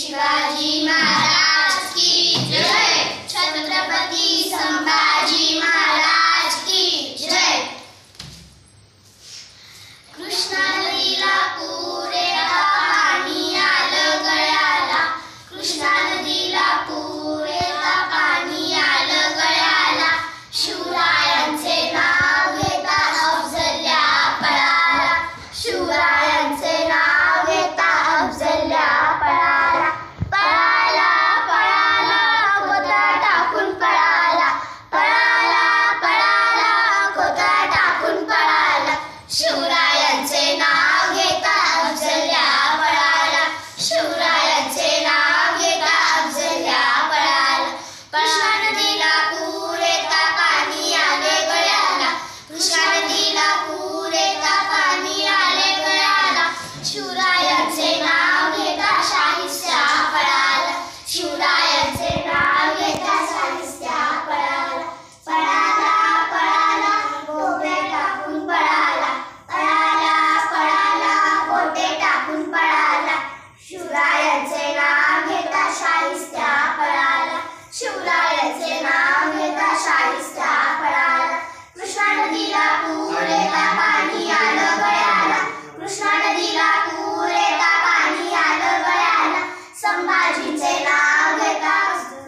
शिवाजी महाराज की जय। छत्रपति संभाजी महाराज की जय। कृष्णा नदीला पूर येता पाणी आलं गळ्याला। कृष्णा नदीला पूर येता पाणी आलं गळ्याला। शिवरायांचे नाव घेता अफजल्या पळाला। शिवरायांचे नाव घेता अफजल्या पळाला। पळाला पळाला कोतरा टाकून पळाला। पळाला पळाला कोतरा टाकून पळाला। शिवरायांचे नाव घेता अफजल्या पळाला। शिवरायांचे नाव घेता अफजल्या पळाला। कृष्णा नदीला पूर येता पाणी आले गळ्याला। कृष्णा नदीला पूर येता पाणी आले गळ्याला। शिवरायांचे नाव घेता शाहिस्त्या पळाला। शिवरायांचे नाव घेता शाहिस्त्या पळाला। पळाला पळाला गोटे टाकून पळाला। पळाला पळाला गोटे टाकून पळाला। शिवरायांचे नाव घेता शाहिस्त्या पळाला। शिवरायांचे नाव घेता शाहिस्त्या पळाला। कृष्णा नदीला पूर येता पाणी आलं गळ्याला। कृष्णा नदीला पूर येता पाणी आलं गळ्याला। संभाजीचे नाव घेता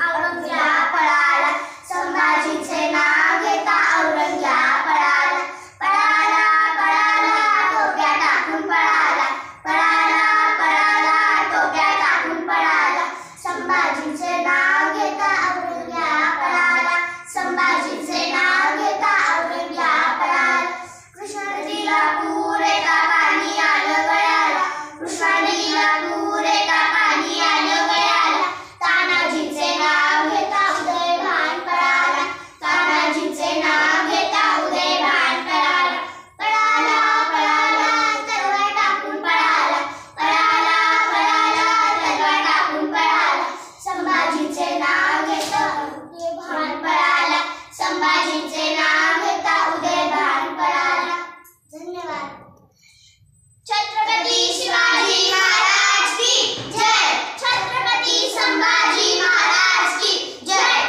औरंग्या पळाला। संभाजीचे नाव घेता औरंग्या पळाला। पळाला पळाला टोप्या टाकून पळाला। पळाला पळाला टोप्या टाकून पळाला। संभाजीचे नाव घेता औरंग्या पळाला। संभाजीचे नाव घेता औरंग्या पळाला। कृष्णा नदीला पूर येता पाणी आलं गळ्याला। कृष्णा नदीला पूर येता पाणी आलं गळ्याला। तानाजीचे नाव घेता उदयभान पळाला। तानाजीचे नाव घेता उदयभान पळाला। पळाला पळाला तलवार टाकून पळाला। पळाला पळाला तलवार टाकून पळाला। संभाजीचे नाव घेता उदयभान पळाला। संभाजीचे नाव घेता उदयभान पळाला। धन्यवाद। छत्रपति शिवाजी महाराज की जय। छत्रपति संभाजी महाराज की जय।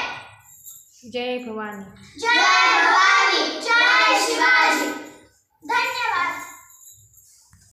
जय भवानी। जय भवानी। जय शिवाजी। धन्यवाद।